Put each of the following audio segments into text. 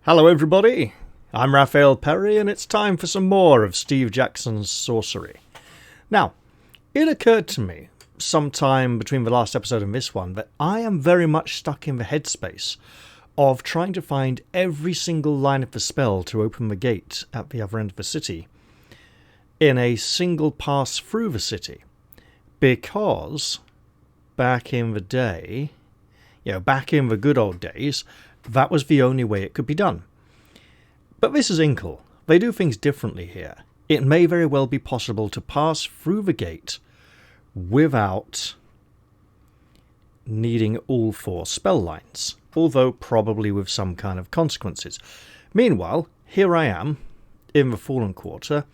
Hello everybody, I'm Raphael Perry and it's time for some more of Steve Jackson's Sorcery. Now, it occurred to me sometime between the last episode and this one that I am very much stuck in the headspace of trying to find every single line of the spell to open the gate at the other end of the city in a single pass through the city. Because back in the day, back in the good old days, that was the only way it could be done. But this is Inkle. They do things differently here. It may very well be possible to pass through the gate without needing all 4 spell lines, although probably with some kind of consequences. Meanwhile, here I am in the Fallen Quarter.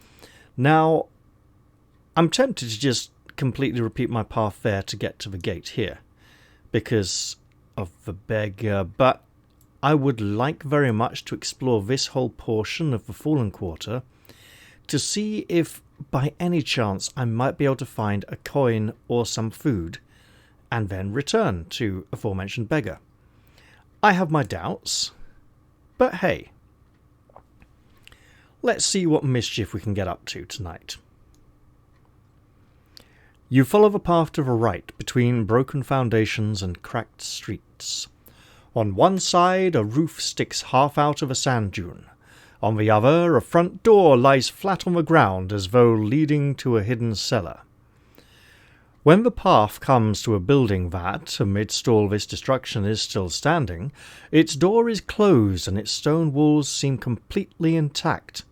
Now, I'm tempted to just completely repeat my path there to get to the gate here because of the beggar, but I would like very much to explore this whole portion of the Fallen Quarter to see if by any chance I might be able to find a coin or some food and then return to aforementioned beggar. I have my doubts, but hey, let's see what mischief we can get up to tonight. You follow the path to the right between broken foundations and cracked streets. On one side, a roof sticks half out of a sand dune. On the other, a front door lies flat on the ground as though leading to a hidden cellar. When the path comes to a building that, amidst all this destruction, is still standing, its door is closed and its stone walls seem completely intact,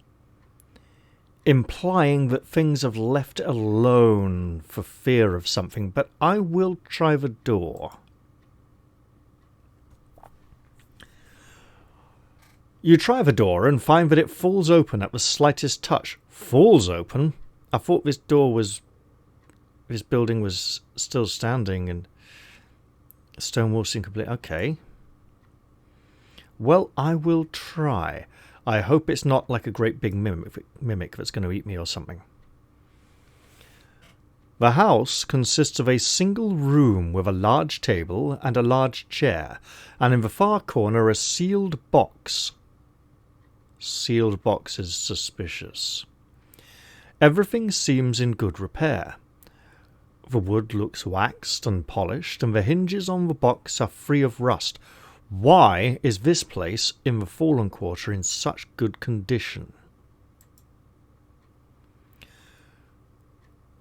implying that things have left it alone for fear of something, but I will try the door. You try the door and find that it falls open at the slightest touch. Falls open? I thought this building was still standing and the stone walls seem complete. Okay. Well, I will try. I hope it's not like a great big mimic that's going to eat me or something. The house consists of a single room with a large table and a large chair, and in the far corner a sealed box. Sealed box is suspicious. Everything seems in good repair. The wood looks waxed and polished, and the hinges on the box are free of rust. Why is this place in the Fallen Quarter in such good condition?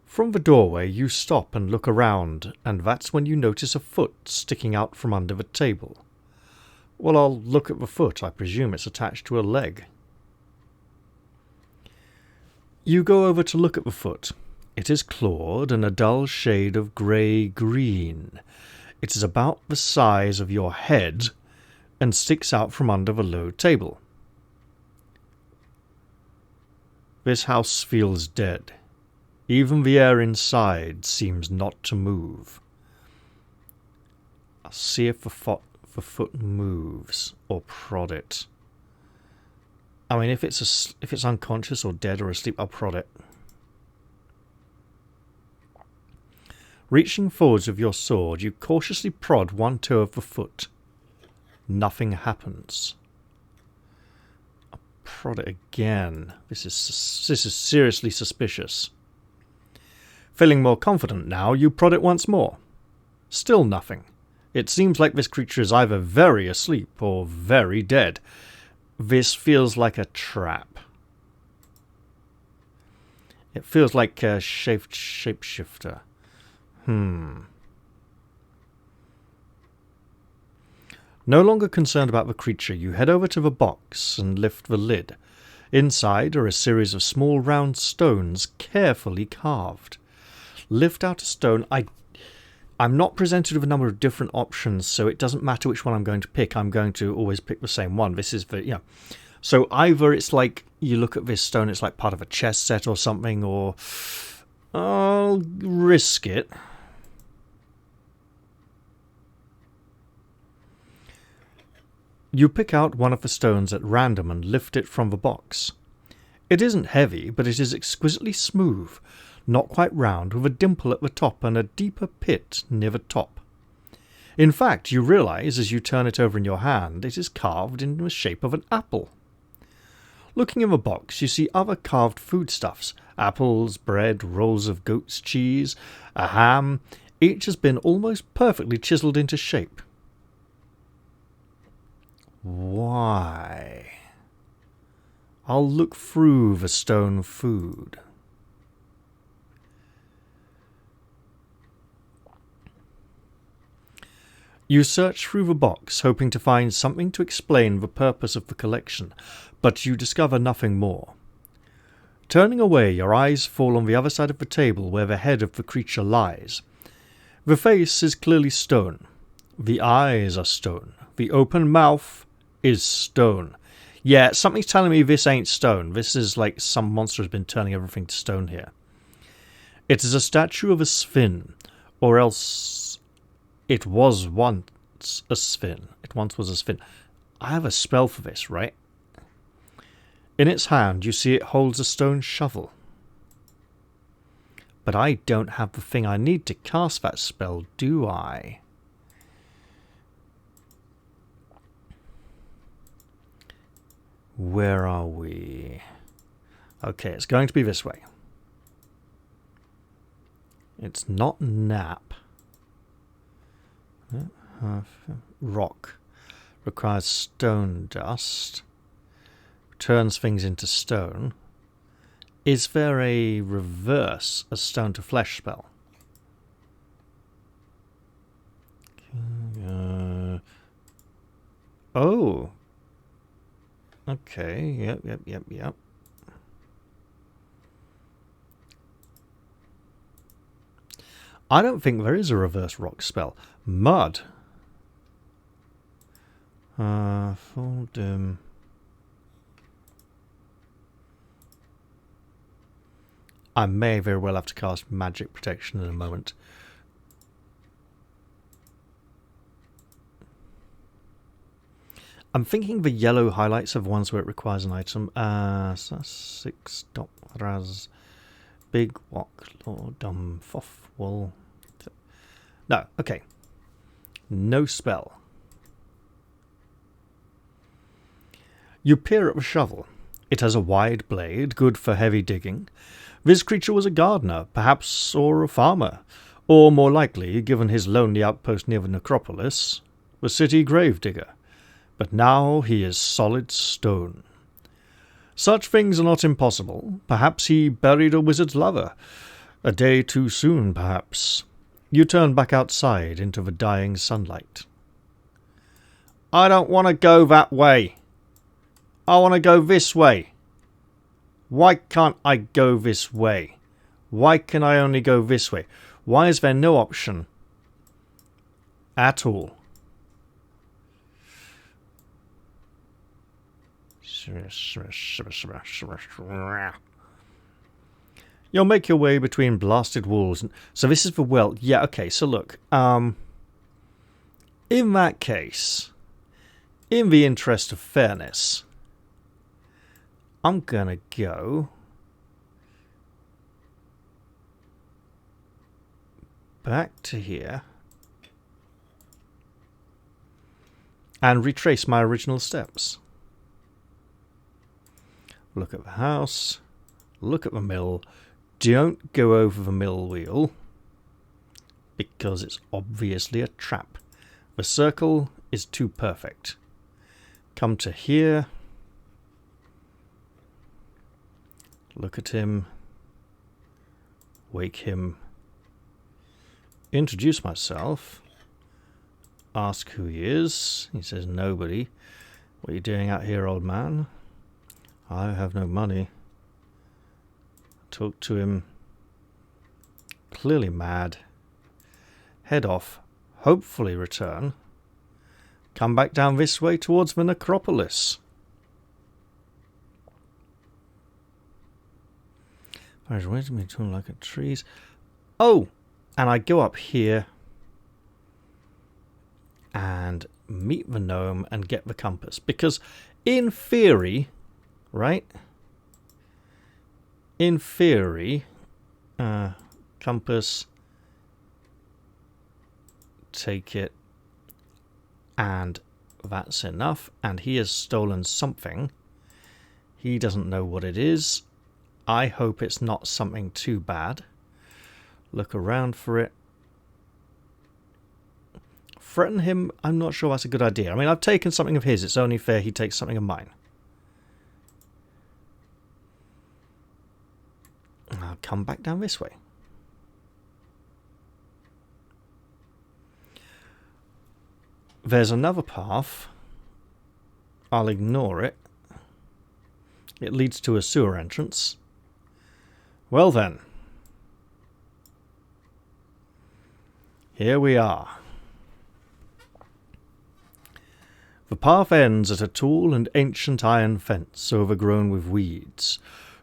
From the doorway you stop and look around, and that's when you notice a foot sticking out from under the table. Well, I'll look at the foot. I presume it's attached to a leg. You go over to look at the foot. It is clawed and a dull shade of grey-green. It is about the size of your head and sticks out from under the low table. This house feels dead. Even the air inside seems not to move. I'll see if the foot moves or prod it. I mean, if it's unconscious or dead or asleep, I'll prod it. Reaching forwards with your sword, you cautiously prod one toe of the foot. Nothing happens. I'll prod it again. This is seriously suspicious. Feeling more confident now, you prod it once more. Still nothing. It seems like this creature is either very asleep or very dead. This feels like a trap. It feels like a shapeshifter. No longer concerned about the creature, you head over to the box and lift the lid. Inside are a series of small round stones carefully carved. Lift out a stone. I'm not presented with a number of different options, so it doesn't matter which one I'm going to pick. I'm going to always pick the same one. This is the, So either it's like you look at this stone, it's like part of a chess set or something, or I'll risk it. You pick out one of the stones at random and lift it from the box. It isn't heavy, but it is exquisitely smooth, not quite round, with a dimple at the top and a deeper pit near the top. In fact, you realise as you turn it over in your hand, it is carved in the shape of an apple. Looking in the box, you see other carved foodstuffs. Apples, bread, rolls of goat's cheese, a ham. Each has been almost perfectly chiselled into shape. Why? I'll look through the stone food. You search through the box, hoping to find something to explain the purpose of the collection, but you discover nothing more. Turning away, your eyes fall on the other side of the table where the head of the creature lies. The face is clearly stone. The eyes are stone. The open mouth is stone. Yeah, something's telling me this ain't stone. This is like some monster has been turning everything to stone here. It is a statue of a sphin, or else it was once a sphin. It once was a sphin. I have a spell for this, right? In its hand, you see it holds a stone shovel. But I don't have the thing I need to cast that spell, do I? Where are we? Okay, it's going to be this way. It's not nap. Rock. Requires stone dust. Turns things into stone. Is there a reverse, a stone to flesh spell? Oh. Okay, yep. I don't think there is a reverse rock spell. Mud. Full dim. I may very well have to cast magic protection in a moment. I'm thinking the yellow highlights are the ones where it requires an item. So 6 dot raz big walk or dumb foff wool. No, okay. No spell. You peer at the shovel. It has a wide blade, good for heavy digging. This creature was a gardener, perhaps, or a farmer, or more likely, given his lonely outpost near the necropolis, the city gravedigger. But now he is solid stone. Such things are not impossible. Perhaps he buried a wizard's lover. A day too soon, perhaps. You turn back outside into the dying sunlight. I don't want to go that way. I want to go this way. Why can't I go this way? Why can I only go this way? Why is there no option at all? You'll make your way between blasted walls. So this is the well. Yeah, okay, so look. In that case, in the interest of fairness, I'm going to go back to here and retrace my original steps. Look at the house. Look at the mill. Don't go over the mill wheel because it's obviously a trap. The circle is too perfect. Come to here. Look at him. Wake him. Introduce myself. Ask who he is. He says nobody. What are you doing out here, old man? I have no money. Talk to him. Clearly mad. Head off. Hopefully return. Come back down this way towards the necropolis. There's ways to be torn like a trees. Oh! And I go up here and meet the gnome and get the compass. Because in theory, right? In theory, compass, take it, And that's enough. And he has stolen something. He doesn't know what it is. I hope it's not something too bad. Look around for it. Threaten him? I'm not sure that's a good idea. I mean, I've taken something of his. It's only fair he takes something of mine. I'll come back down this way. There's another path. I'll ignore it. It leads to a sewer entrance. Well then. Here we are. The path ends at a tall and ancient iron fence overgrown with weeds.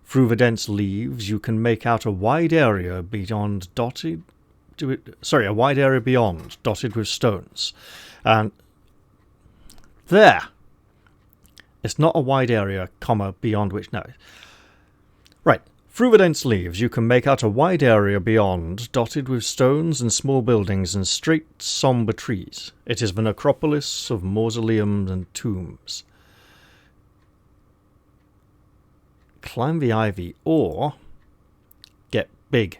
Through the dense leaves, you can make out a wide area beyond dotted with stones. And there. It's not a wide area, comma, beyond which, no. Right. Through the dense leaves, you can make out a wide area beyond, dotted with stones and small buildings and straight, sombre trees. It is the necropolis of mausoleums and tombs. Climb the ivy or get big.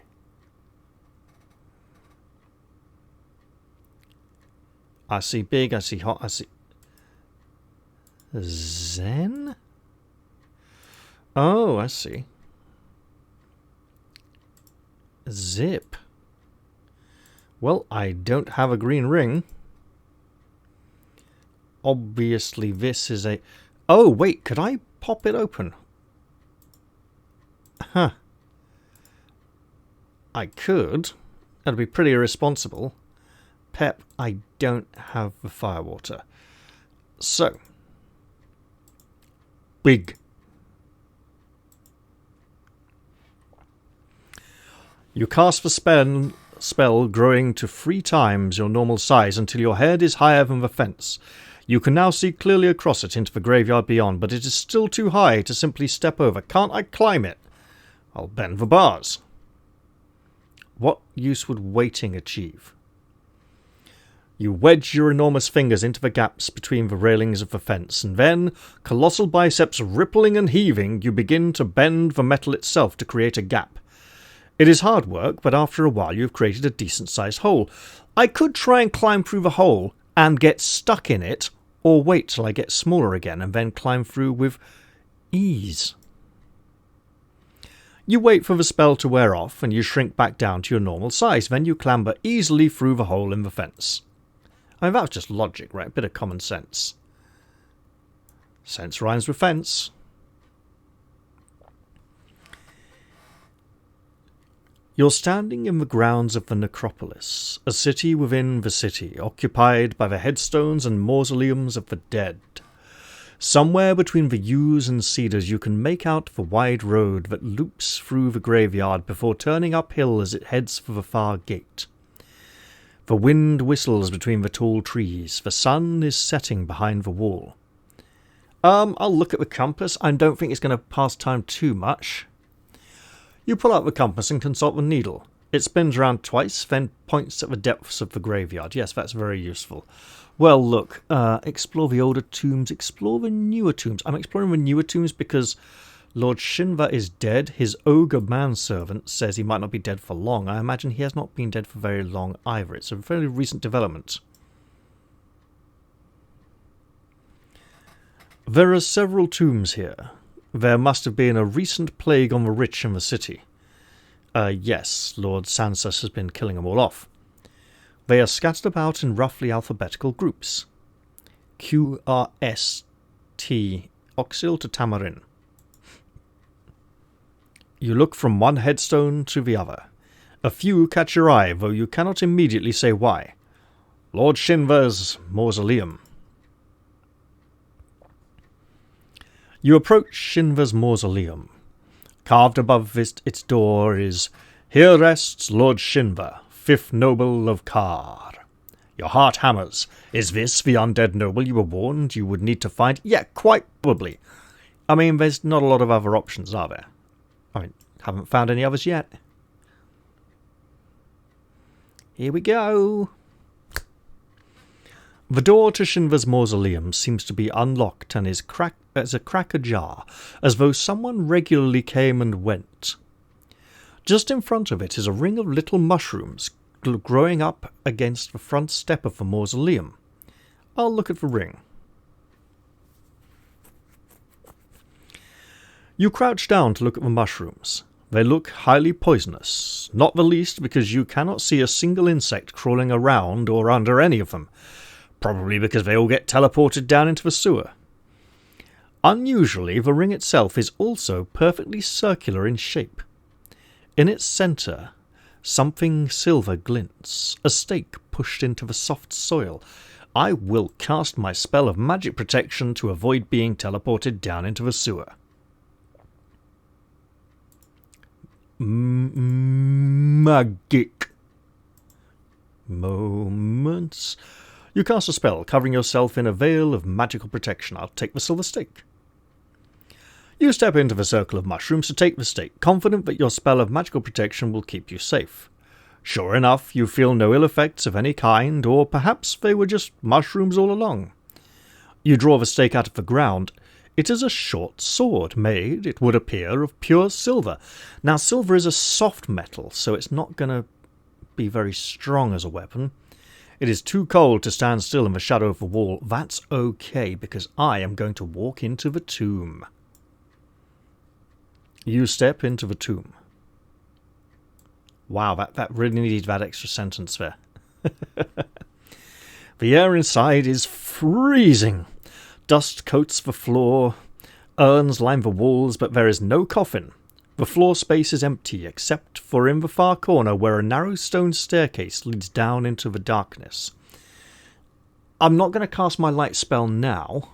I see big, I see hot, I see... Zen? Oh, I see. Zip. Well, I don't have a green ring. Obviously, this is a... Oh, wait, could I pop it open? Huh. I could. That'd be pretty irresponsible. Pep, I don't have the firewater. So. Big. You cast the spell growing to 3 times your normal size until your head is higher than the fence. You can now see clearly across it into the graveyard beyond, but it is still too high to simply step over. Can't I climb it? I'll bend the bars. What use would waiting achieve? You wedge your enormous fingers into the gaps between the railings of the fence, and then, colossal biceps rippling and heaving, you begin to bend the metal itself to create a gap. It is hard work, but after a while you have created a decent-sized hole. I could try and climb through the hole and get stuck in it, or wait till I get smaller again and then climb through with ease. You wait for the spell to wear off, and you shrink back down to your normal size. Then you clamber easily through the hole in the fence. I mean, that's just logic, right? A bit of common sense. Sense rhymes with fence. You're standing in the grounds of the necropolis, a city within the city, occupied by the headstones and mausoleums of the dead. Somewhere between the yews and cedars you can make out the wide road that loops through the graveyard before turning uphill as it heads for the far gate. The wind whistles between the tall trees. The sun is setting behind the wall. I'll look at the compass. I don't think it's going to pass time too much. You pull out the compass and consult the needle. It spins around twice, then points at the depths of the graveyard. Yes, that's very useful. Well, look, explore the older tombs, explore the newer tombs. I'm exploring the newer tombs because Lord Shinva is dead. His ogre manservant says he might not be dead for long. I imagine he has not been dead for very long either. It's a fairly recent development. There are several tombs here. There must have been a recent plague on the rich in the city. Yes, Lord Sansas has been killing them all off. They are scattered about in roughly alphabetical groups. Q-R-S-T, Oxil to Tamarin. You look from one headstone to the other. A few catch your eye, though you cannot immediately say why. Lord Shinva's mausoleum. You approach Shinva's mausoleum. Carved above its door is, "Here rests Lord Shinva, 5th noble of Khare." Your heart hammers. Is this the undead noble you were warned you would need to find? Yeah, quite probably. I mean, there's not a lot of other options, are there? I mean, haven't found any others yet. Here we go. The door to Shinva's mausoleum seems to be unlocked and is a crack ajar, as though someone regularly came and went. Just in front of it is a ring of little mushrooms growing up against the front step of the mausoleum. I'll look at the ring. You crouch down to look at the mushrooms. They look highly poisonous, not the least because you cannot see a single insect crawling around or under any of them. Probably because they all get teleported down into the sewer. Unusually, the ring itself is also perfectly circular in shape. In its centre, something silver glints, a stake pushed into the soft soil. I will cast my spell of magic protection to avoid being teleported down into the sewer. Magic moments. You cast a spell, covering yourself in a veil of magical protection. I'll take the silver stake. You step into the circle of mushrooms to take the stake, confident that your spell of magical protection will keep you safe. Sure enough, you feel no ill effects of any kind, or perhaps they were just mushrooms all along. You draw the stake out of the ground. It is a short sword, made, it would appear, of pure silver. Now, silver is a soft metal, so it's not going to be very strong as a weapon. It is too cold to stand still in the shadow of the wall. That's okay, because I am going to walk into the tomb. You step into the tomb. Wow, that really needed that extra sentence there. The air inside is freezing. Dust coats the floor. Urns line the walls, but there is no coffin. The floor space is empty, except for in the far corner where a narrow stone staircase leads down into the darkness. I'm not going to cast my light spell now,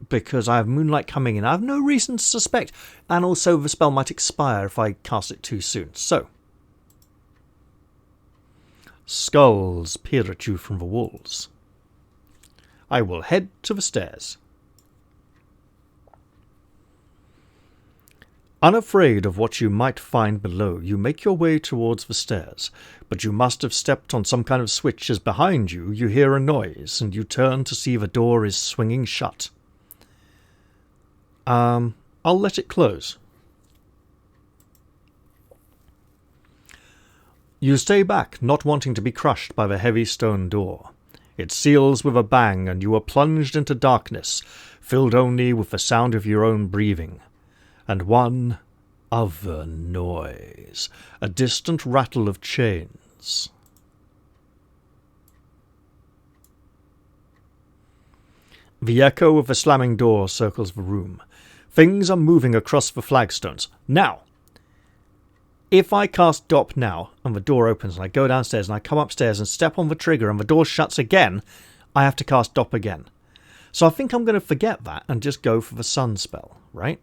because I have moonlight coming in. I have no reason to suspect, and also the spell might expire if I cast it too soon. So, skulls peer at you from the walls. I will head to the stairs. Unafraid of what you might find below, you make your way towards the stairs, but you must have stepped on some kind of switch as behind you hear a noise, and you turn to see the door is swinging shut. I'll let it close. You stay back, not wanting to be crushed by the heavy stone door. It seals with a bang, and you are plunged into darkness, filled only with the sound of your own breathing. And one other noise, a distant rattle of chains. The echo of the slamming door circles the room. Things are moving across the flagstones. Now, if I cast Dop now, and the door opens, and I go downstairs, and I come upstairs and step on the trigger, and the door shuts again, I have to cast Dop again. So I think I'm going to forget that and just go for the sun spell, right?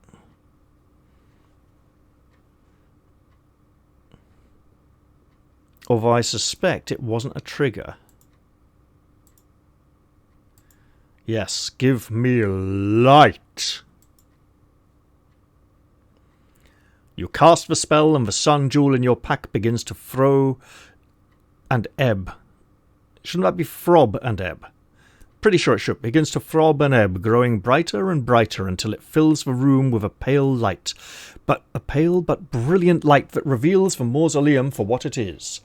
Although I suspect it wasn't a trigger. Yes, give me light. You cast the spell and the sun jewel in your pack begins to throw and ebb. Shouldn't that be throb and ebb? Pretty sure it should. Begins to throb and ebb, growing brighter and brighter until it fills the room with a pale light. But a pale but brilliant light that reveals the mausoleum for what it is.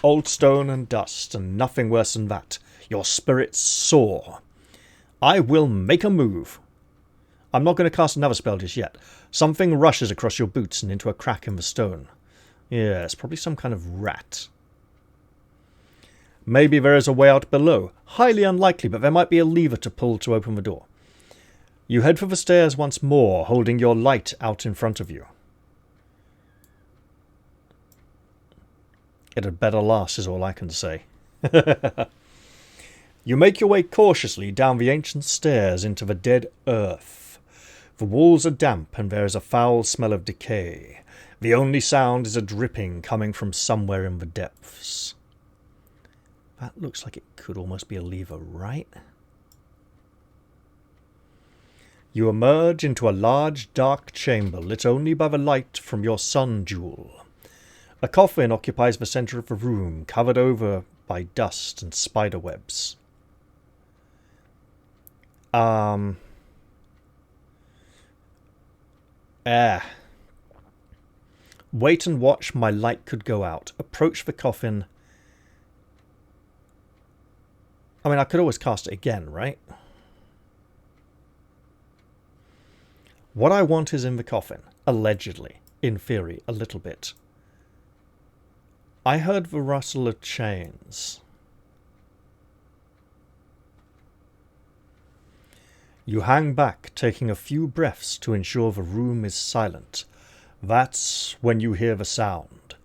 Old stone and dust, and nothing worse than that. Your spirits soar. I will make a move. I'm not going to cast another spell just yet. Something rushes across your boots and into a crack in the stone. Yes, probably some kind of rat. Maybe there is a way out below. Highly unlikely, but there might be a lever to pull to open the door. You head for the stairs once more, holding your light out in front of you. It had better last, is all I can say. You make your way cautiously down the ancient stairs into the dead earth. The walls are damp, and there is a foul smell of decay. The only sound is a dripping coming from somewhere in the depths. That looks like it could almost be a lever, right? You emerge into a large, dark chamber lit only by the light from your sun jewel. A coffin occupies the centre of the room, covered over by dust and spider webs. Wait and watch, my light could go out. Approach the coffin. I mean, I could always cast it again, right? What I want is in the coffin. Allegedly. In theory, a little bit. I heard the rustle of chains. You hang back, taking a few breaths to ensure the room is silent. That's when you hear the sound.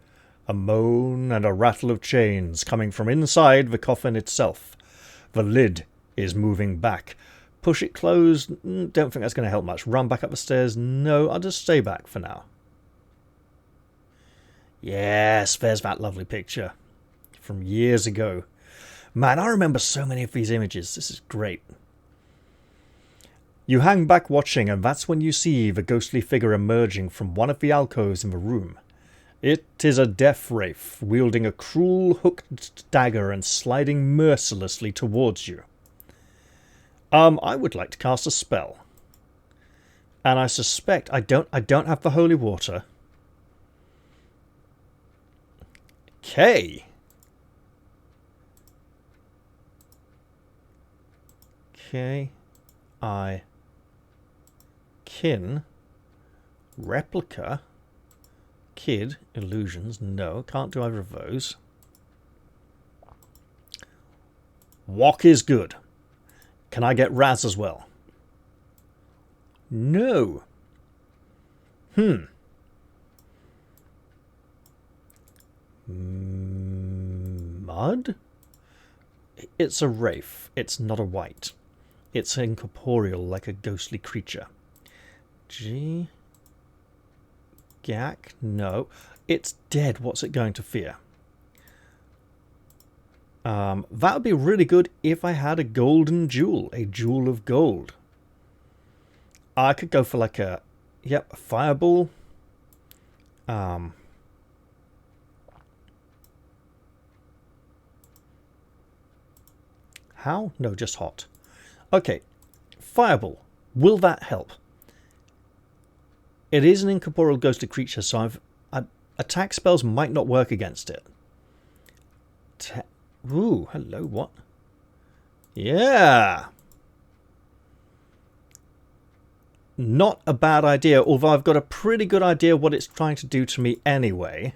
A moan and a rattle of chains coming from inside the coffin itself. The lid is moving back. Push it closed. Don't think that's going to help much. Run back up the stairs. No, I'll just stay back for now. Yes, there's that lovely picture from years ago. Man, I remember so many of these images. This is great. You hang back watching, and that's when you see the ghostly figure emerging from one of the alcoves in the room. It is a death wraith, wielding a cruel hooked dagger and sliding mercilessly towards you. I would like to cast a spell. And I suspect I don't have the holy water. Okay. Kin, replica, kid, illusions, no, can't do either of those. Walk is good. Can I get Raz as well? No. Mud? It's a wraith. It's not a wight. It's incorporeal like a ghostly creature. Gak? No. It's dead. What's it going to fear? That would be really good if I had a golden jewel. A jewel of gold. I could go for like a fireball. How? No, just hot. Okay. Fireball. Will that help? It is an incorporeal ghostly creature, so attack spells might not work against it. Ooh, hello, what? Yeah! Not a bad idea, although I've got a pretty good idea what it's trying to do to me anyway.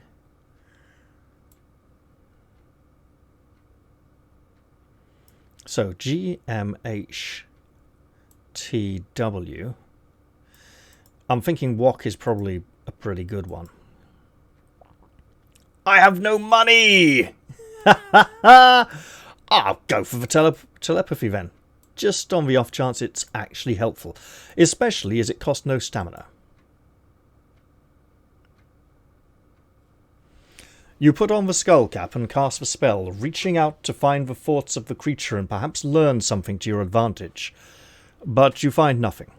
So, GMHTW. I'm thinking Wok is probably a pretty good one. I have no money! I'll go for the telepathy then. Just on the off chance it's actually helpful. Especially as it costs no stamina. You put on the skull cap and cast the spell, reaching out to find the thoughts of the creature and perhaps learn something to your advantage. But you find nothing.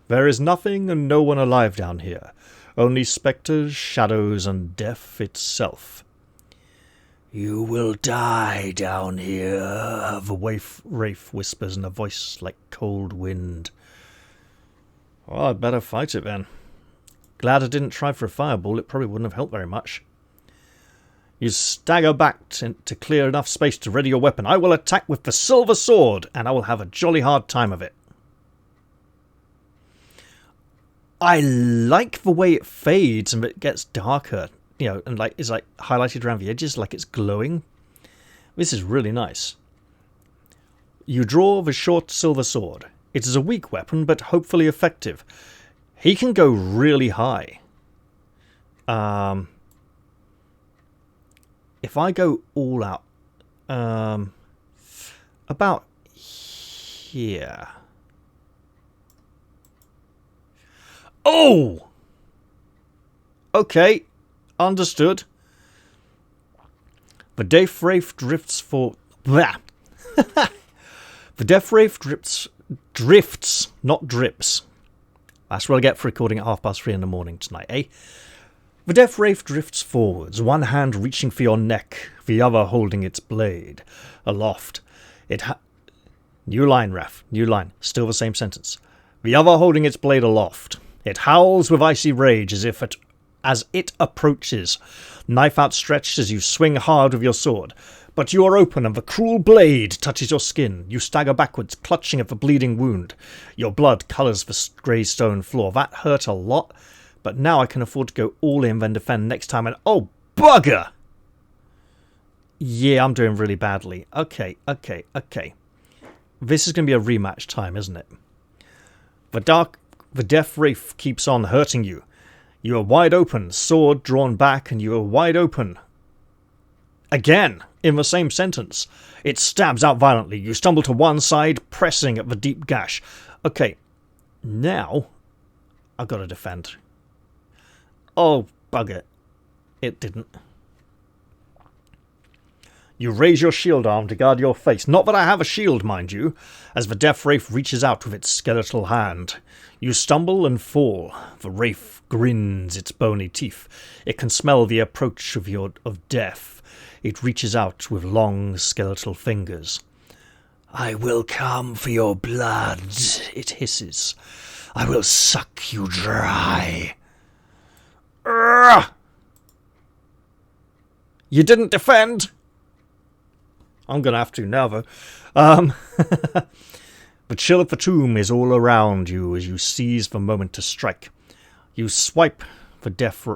There is nothing and no one alive down here. Only spectres, shadows, and death itself. You will die down here, the wraith whispers in a voice like cold wind. Well, I'd better fight it then. Glad I didn't try for a fireball, it probably wouldn't have helped very much. You stagger back to clear enough space to ready your weapon. I will attack with the silver sword, and I will have a jolly hard time of it. I like the way it fades and it gets darker, you know, and is highlighted around the edges like it's glowing. This is really nice. You draw the short silver sword. It is a weak weapon, but hopefully effective. He can go really high. If I go all out, about here. Oh! Okay, understood. The Death Wraith drifts for... Blah. The Death Wraith drifts, not drips. That's what I get for recording at 3:30 in the morning tonight, eh? The death wraith drifts forwards, one hand reaching for your neck, the other holding its blade. Aloft. New line, Raf. New line. Still the same sentence. The other holding its blade aloft. It howls with icy rage as it approaches. Knife outstretched as you swing hard with your sword. But you are open and the cruel blade touches your skin. You stagger backwards, clutching at the bleeding wound. Your blood colours the grey stone floor. That hurt a lot, but now I can afford to go all in then defend next time and... Oh, bugger! Yeah, I'm doing really badly. Okay. This is going to be a rematch time, isn't it? The death wraith keeps on hurting you. You are wide open, sword drawn back, and you are wide open. Again, in the same sentence. It stabs out violently. You stumble to one side, pressing at the deep gash. Okay, now I've got to defend. Oh, bugger. It didn't. You raise your shield arm to guard your face. Not that I have a shield, mind you, as the death wraith reaches out with its skeletal hand. You stumble and fall. The wraith grins its bony teeth. It can smell the approach of death. It reaches out with long skeletal fingers. I will come for your blood, it hisses. I will suck you dry. Urgh! You didn't defend! I'm going to have to now, though. The chill of the tomb is all around you as you seize the moment to strike. You swipe the death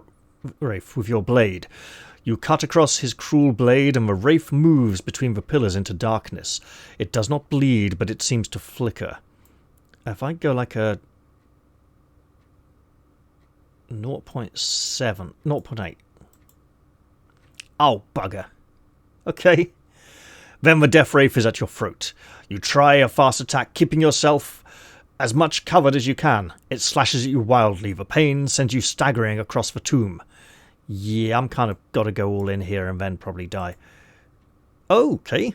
wraith with your blade. You cut across his cruel blade, and the wraith moves between the pillars into darkness. It does not bleed, but it seems to flicker. If I go like a 0.7, 0.8. Oh, bugger. Okay. Then the death wraith is at your throat. You try a fast attack, keeping yourself as much covered as you can. It slashes at you wildly. The pain sends you staggering across the tomb. Yeah, I'm kind of got to go all in here and then probably die. Okay.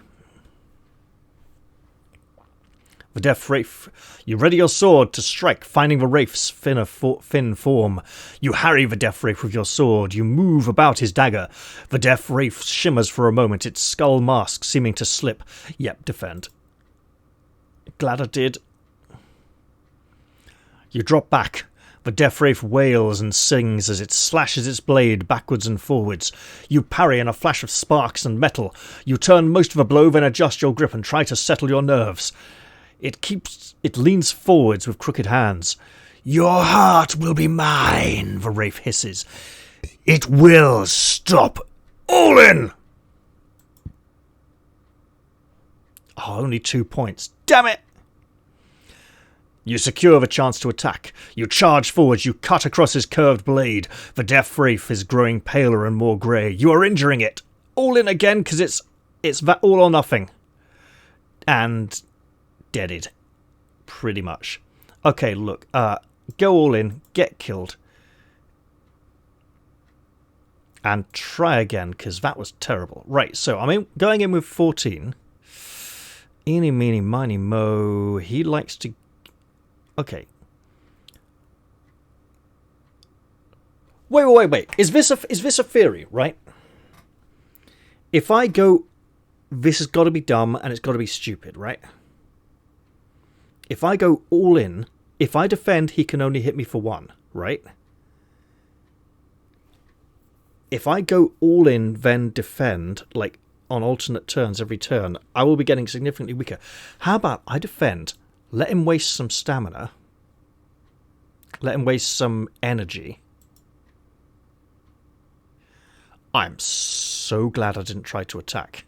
The death wraith. You ready your sword to strike, finding the wraith's thin form. You harry the death wraith with your sword. You move about his dagger. The death wraith shimmers for a moment, its skull mask seeming to slip. Yep, defend. Glad I did. You drop back. The death wraith wails and sings as it slashes its blade backwards and forwards. You parry in a flash of sparks and metal. You turn most of a blow, then adjust your grip and try to settle your nerves. It leans forwards with crooked hands. Your heart will be mine, the wraith hisses. It will stop. All in! Oh, only 2 points. Damn it! You secure the chance to attack. You charge forwards. You cut across his curved blade. The death wraith is growing paler and more grey. You are injuring it. All in again, because it's that all or nothing. And deaded. Pretty much. Okay, look. Go all in. Get killed. And try again, because that was terrible. Right, so I'm going in with 14. Eeny, meeny, miny, mo. He likes to... Okay. Wait. Is this a theory, right? If I go... This has got to be dumb and it's got to be stupid, right? If I go all in, if I defend, he can only hit me for 1, right? If I go all in, then defend, like on alternate turns every turn, I will be getting significantly weaker. How about I defend, let him waste some stamina, let him waste some energy. I'm so glad I didn't try to attack.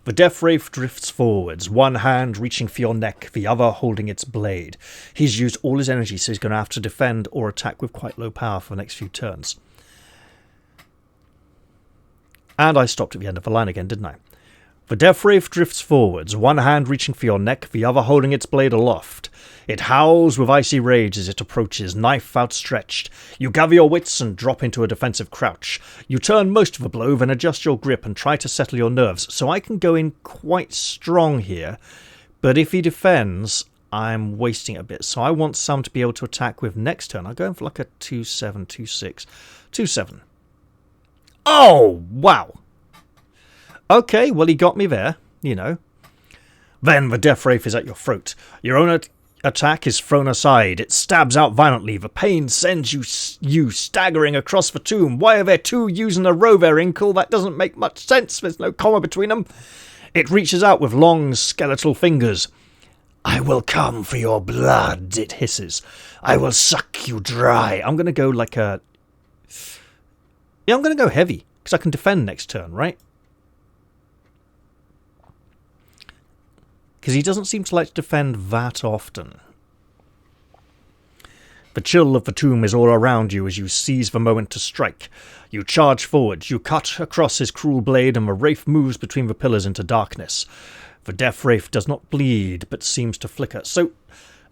The death wraith drifts forwards, one hand reaching for your neck, the other holding its blade. He's used all his energy, so he's going to have to defend or attack with quite low power for the next few turns. And I stopped at the end of the line again, didn't I? The death wraith drifts forwards, one hand reaching for your neck, the other holding its blade aloft. It howls with icy rage as it approaches, knife outstretched. You gather your wits and drop into a defensive crouch. You turn most of the blow, then adjust your grip and try to settle your nerves, so I can go in quite strong here. But if he defends, I'm wasting it a bit. So I want some to be able to attack with next turn. I'm going for like a 2-7, 2-6, 2-7. Oh, wow. Okay, well, he got me there, you know. Then the Death Wraith is at your throat. Your own attack is thrown aside. It stabs out violently. The pain sends you staggering across the tomb. Why are there two U's in a row there, Inkle? That doesn't make much sense. There's no comma between them. It reaches out with long skeletal fingers. I will come for your blood, it hisses. I will suck you dry. I'm going to go like a... Yeah, I'm going to go heavy, because I can defend next turn, right? Because he doesn't seem to like to defend that often. The chill of the tomb is all around you as you seize the moment to strike. You charge forward, you cut across his cruel blade, and the wraith moves between the pillars into darkness. The Death Wraith does not bleed, but seems to flicker. So,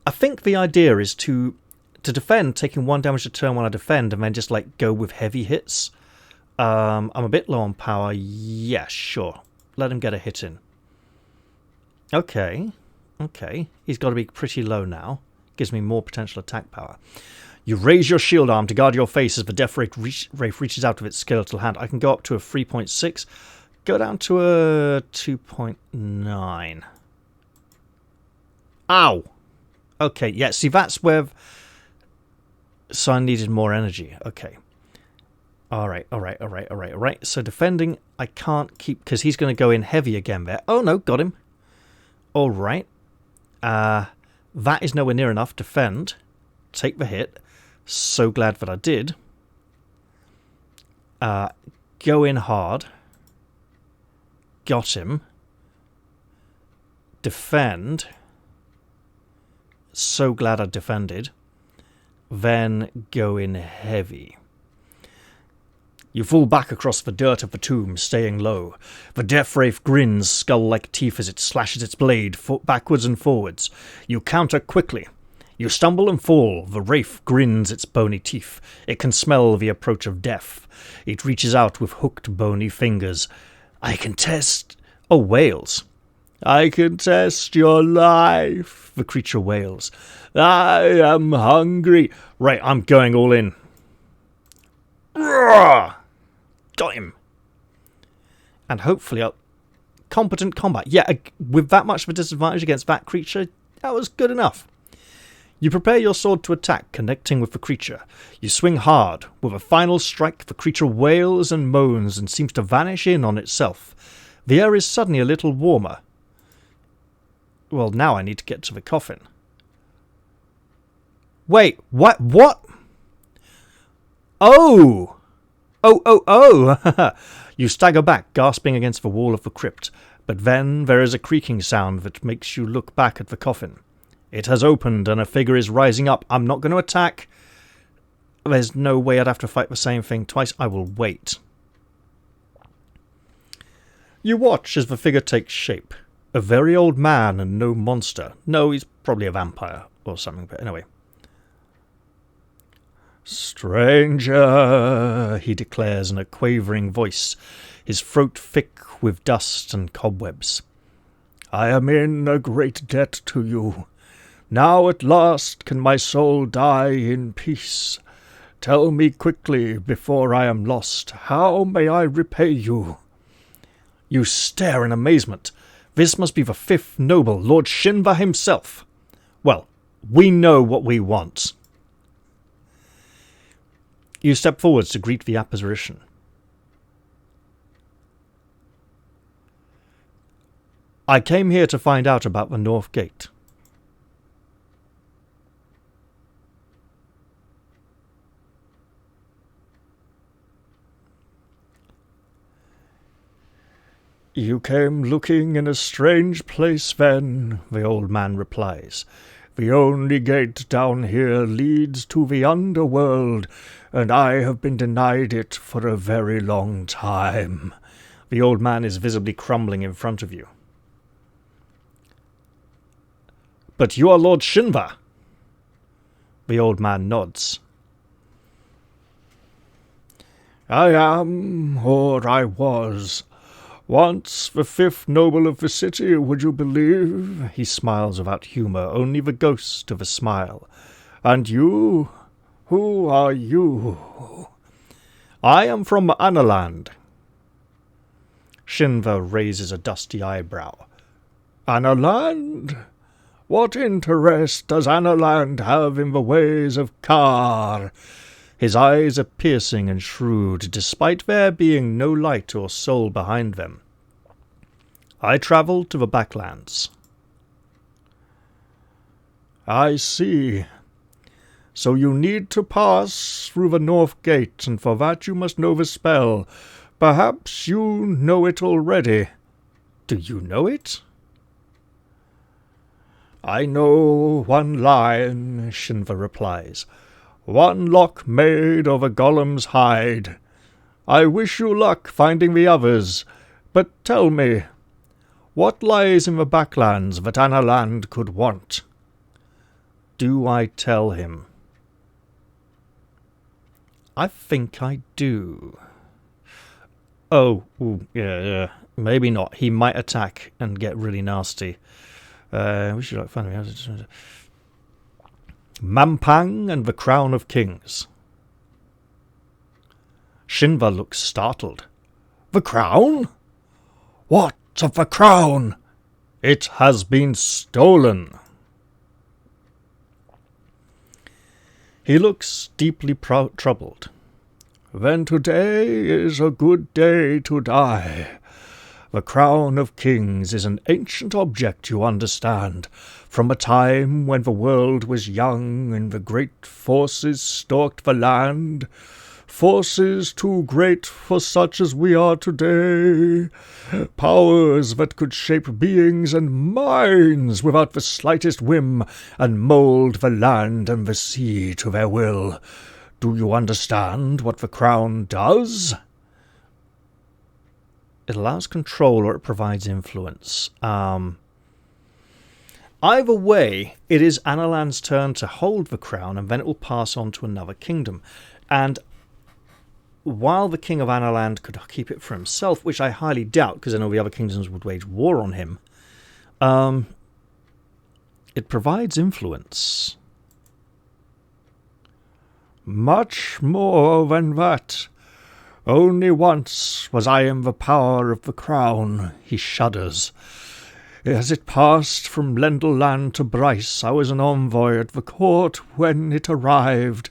I think the idea is to defend, taking 1 damage a turn when I defend, and then just, like, go with heavy hits. I'm a bit low on power. Yeah, sure. Let him get a hit in. Okay. He's got to be pretty low now. Gives me more potential attack power. You raise your shield arm to guard your face as the Death Wraith reaches out with its skeletal hand. I can go up to a 3.6. Go down to a 2.9. Ow! Okay, yeah, see, that's where... So I needed more energy. Okay. Alright. So defending, I can't keep... Because he's going to go in heavy again there. Oh, no, got him. Alright. That is nowhere near enough. Defend. Take the hit. So glad that I did. Go in hard. Got him. Defend. So glad I defended. Then go in heavy. You fall back across the dirt of the tomb, staying low. The Death Wraith grins skull-like teeth as it slashes its blade backwards and forwards. You counter quickly. You stumble and fall. The Wraith grins its bony teeth. It can smell the approach of death. It reaches out with hooked bony fingers. I can test... Oh, wails. I can test your life, the creature wails. I am hungry. Right, I'm going all in. Roar! Got him. And hopefully competent combat. Yeah, with that much of a disadvantage against that creature, that was good enough. You prepare your sword to attack, connecting with the creature. You swing hard. With a final strike, the creature wails and moans and seems to vanish in on itself. The air is suddenly a little warmer. Well, now I need to get to the coffin. Wait, what? Oh! Oh! You stagger back, gasping against the wall of the crypt. But then there is a creaking sound that makes you look back at the coffin. It has opened and a figure is rising up. I'm not going to attack. There's no way I'd have to fight the same thing twice. I will wait. You watch as the figure takes shape. A very old man and no monster. No, he's probably a vampire or something, but anyway. Stranger, he declares in a quavering voice, his throat thick with dust and cobwebs. I am in a great debt to you. Now at last can my soul die in peace. Tell me quickly, before I am lost, how may I repay you? You stare in amazement. This must be the fifth noble, Lord Shinva himself. Well, we know what we want. You step forwards to greet the apparition. I came here to find out about the North Gate. You came looking in a strange place then, the old man replies. The only gate down here leads to the underworld, and I have been denied it for a very long time. The old man is visibly crumbling in front of you. But you are Lord Shinva. The old man nods. I am, or I was. Once the fifth noble of the city, would you believe? He smiles without humour, only the ghost of a smile. And you? Who are you? I am from Analand. Shinva raises a dusty eyebrow. Analand? What interest does Analand have in the ways of Khare? His eyes are piercing and shrewd, despite there being no light or soul behind them. I travelled to the Baklands. I see. So you need to pass through the north gate, and for that you must know the spell. Perhaps you know it already. Do you know it? I know one line, Shinva replies. One lock made of a golem's hide. I wish you luck finding the others, but tell me, what lies in the Baklands that Analand could want? Do I tell him? I think I do. Oh, yeah, maybe not. He might attack and get really nasty. We should find him. Mampang and the Crown of Kings. Shinva looks startled. The crown? What of the crown? It has been stolen. He looks deeply troubled. Then today is a good day to die. The Crown of Kings is an ancient object, you understand, from a time when the world was young and the great forces stalked the land. Forces too great for such as we are today. Powers that could shape beings and minds without the slightest whim, and mould the land and the sea to their will. Do you understand what the crown does? It allows control or it provides influence. Either way, it is Analand's turn to hold the crown, and then it will pass on to another kingdom. And while the king of Analand could keep it for himself, which I highly doubt, because I know the other kingdoms would wage war on him, it provides influence. Much more than that. Only once was I in the power of the crown. He shudders. As it passed from Lendelland to Bryce, I was an envoy at the court when it arrived.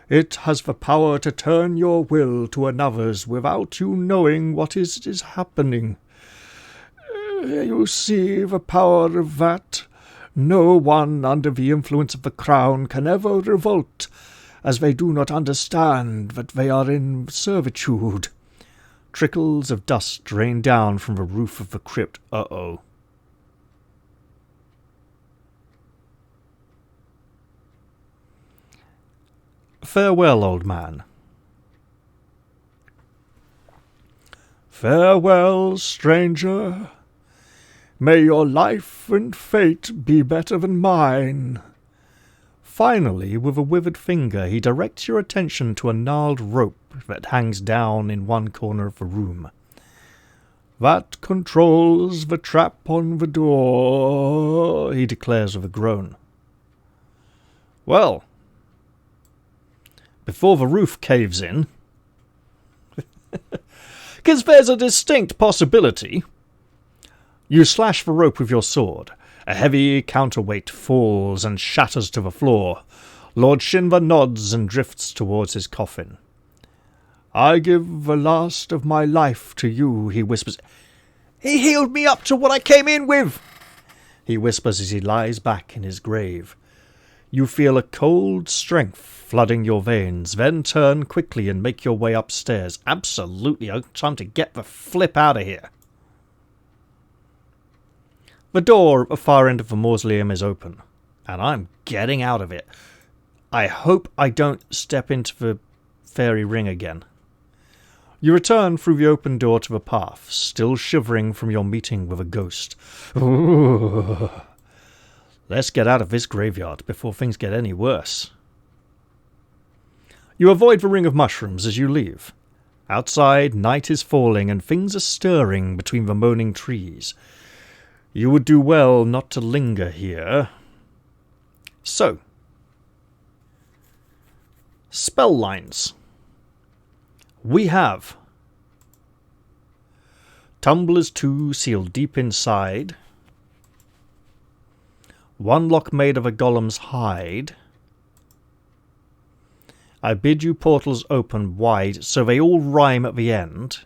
It has the power to turn your will to another's without you knowing what is happening. You see the power of that. No one under the influence of the crown can ever revolt, as they do not understand that they are in servitude. Trickles of dust rain down from the roof of the crypt. Uh-oh. Farewell, old man. Farewell, stranger. May your life and fate be better than mine. Finally, with a withered finger, he directs your attention to a gnarled rope that hangs down in one corner of the room. That controls the trap on the door, he declares with a groan. Well, before the roof caves in, because there's a distinct possibility. You slash the rope with your sword. A heavy counterweight falls and shatters to the floor. Lord Shinva nods and drifts towards his coffin. I give the last of my life to you, he whispers. He healed me up to what I came in with, he whispers as he lies back in his grave. You feel a cold strength flooding your veins, then turn quickly and make your way upstairs. Absolutely, time to get the flip out of here. The door at the far end of the mausoleum is open, and I'm getting out of it. I hope I don't step into the fairy ring again. You return through the open door to the path, still shivering from your meeting with a ghost. Ooh. Let's get out of this graveyard before things get any worse. You avoid the ring of mushrooms as you leave. Outside, night is falling, and things are stirring between the moaning trees. You would do well not to linger here. So, spell lines. We have Tumblers 2 sealed deep inside, one lock made of a golem's hide, I bid you portals open wide, so they all rhyme at the end.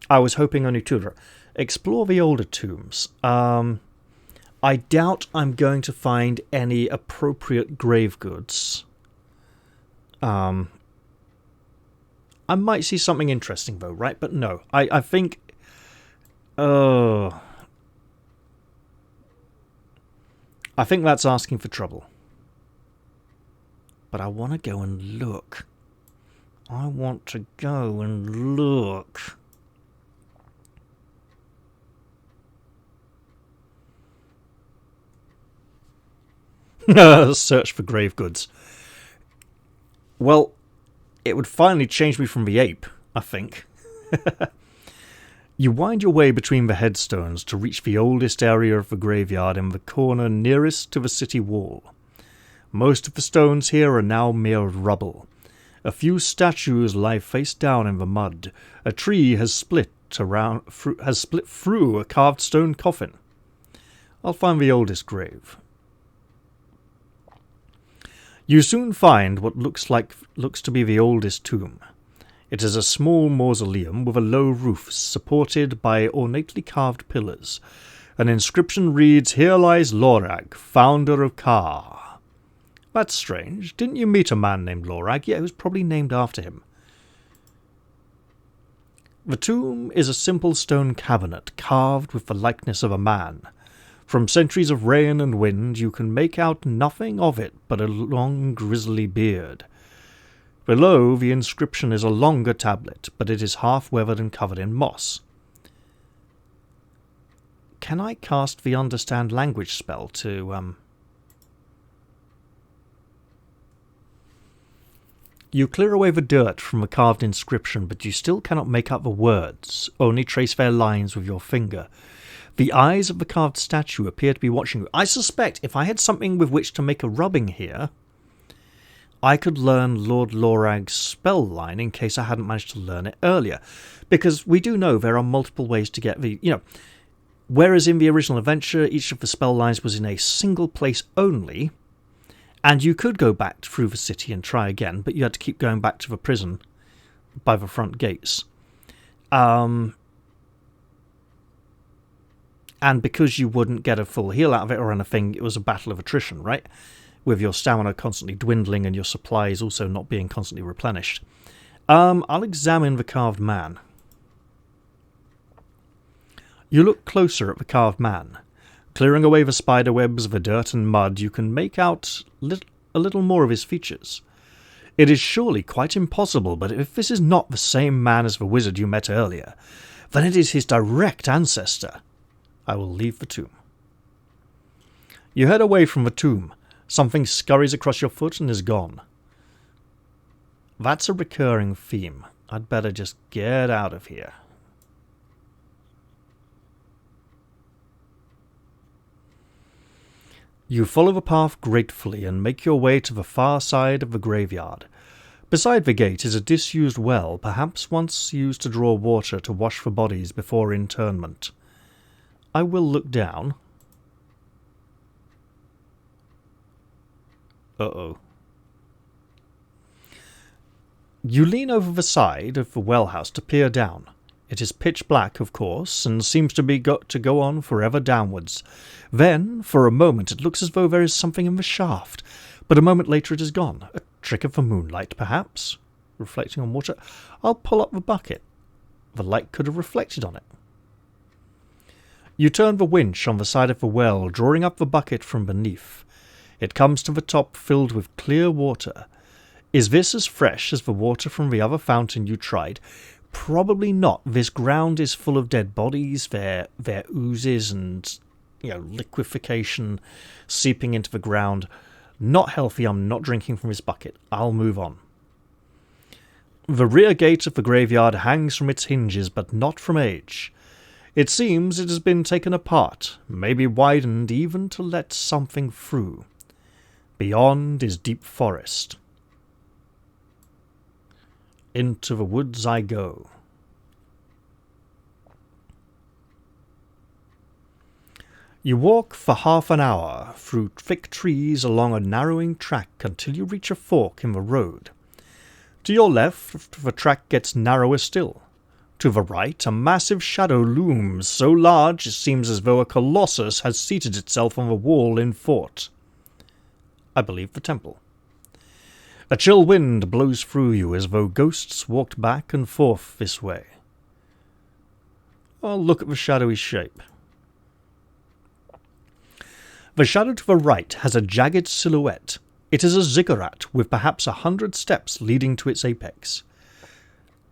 I was hoping only two. Explore the older tombs. I doubt I'm going to find any appropriate grave goods. I might see something interesting though, right? But no, I think... I think that's asking for trouble. But I want to go and look. I want to go and look. Search for grave goods. Well, it would finally change me from the ape, I think. You wind your way between the headstones to reach the oldest area of the graveyard in the corner nearest to the city wall. Most of the stones here are now mere rubble. A few statues lie face down in the mud. A tree has split through a carved stone coffin. I'll find the oldest grave. You soon find what looks to be the oldest tomb. It is a small mausoleum with a low roof supported by ornately carved pillars. An inscription reads, "Here lies Lorag, founder of Khare." That's strange. Didn't you meet a man named Lorag? Yeah, it was probably named after him. The tomb is a simple stone cabinet carved with the likeness of a man. From centuries of rain and wind, you can make out nothing of it but a long grisly beard. Below, the inscription is a longer tablet, but it is half weathered and covered in moss. Can I cast the Understand Language spell to, You clear away the dirt from the carved inscription, but you still cannot make out the words, only trace their lines with your finger. The eyes of the carved statue appear to be watching you. I suspect if I had something with which to make a rubbing here, I could learn Lord Lorag's spell line in case I hadn't managed to learn it earlier. Because we do know there are multiple ways to get the... whereas in the original adventure, each of the spell lines was in a single place only, and you could go back through the city and try again, but you had to keep going back to the prison by the front gates. And because you wouldn't get a full heal out of it or anything, it was a battle of attrition, right? With your stamina constantly dwindling and your supplies also not being constantly replenished. I'll examine the carved man. You look closer at the carved man. Clearing away the spider webs, the dirt and mud, you can make out a little more of his features. It is surely quite impossible, but if this is not the same man as the wizard you met earlier, then it is his direct ancestor. I will leave the tomb. You head away from the tomb. Something scurries across your foot and is gone. That's a recurring theme. I'd better just get out of here. You follow the path gratefully and make your way to the far side of the graveyard. Beside the gate is a disused well, perhaps once used to draw water to wash the bodies before interment. I will look down. Uh-oh. You lean over the side of the well house to peer down. It is pitch black, of course, and seems to go on forever downwards. Then, for a moment, it looks as though there is something in the shaft, but a moment later it is gone. A trick of the moonlight, perhaps? Reflecting on water. I'll pull up the bucket. The light could have reflected on it. You turn the winch on the side of the well, drawing up the bucket from beneath. It comes to the top filled with clear water. Is this as fresh as the water from the other fountain you tried? Probably not. This ground is full of dead bodies, their oozes and liquefaction seeping into the ground. Not healthy, I'm not drinking from his bucket. I'll move on. The rear gate of the graveyard hangs from its hinges, but not from age. It seems it has been taken apart, maybe widened even to let something through. Beyond is deep forest. Into the woods I go. You walk for half an hour through thick trees along a narrowing track until you reach a fork in the road. To your left, the track gets narrower still. To the right, a massive shadow looms, so large it seems as though a colossus has seated itself on the wall in thought. I believe the temple. A chill wind blows through you as though ghosts walked back and forth this way. I'll look at the shadowy shape. The shadow to the right has a jagged silhouette. It is a ziggurat with perhaps 100 steps leading to its apex.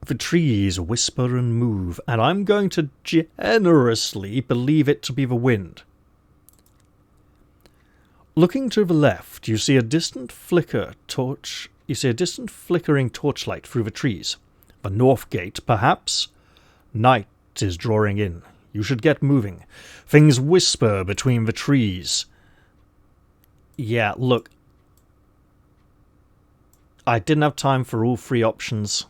The trees whisper and move, and I'm going to generously believe it to be the wind. Looking to the left, you see a distant flickering torchlight through the trees. The north gate, perhaps? Night is drawing in. You should get moving. Things whisper between the trees. Yeah, look. I didn't have time for all three options.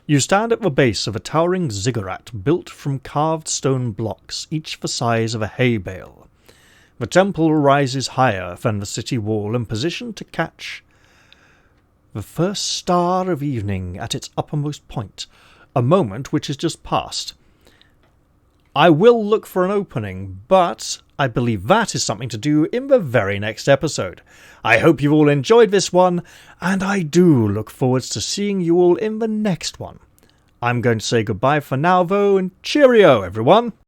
You stand at the base of a towering ziggurat built from carved stone blocks, each the size of a hay bale. The temple rises higher than the city wall and positioned to catch the first star of evening at its uppermost point, a moment which is just past. I will look for an opening, but I believe that is something to do in the very next episode. I hope you've all enjoyed this one, and I do look forward to seeing you all in the next one. I'm going to say goodbye for now, though, and cheerio, everyone!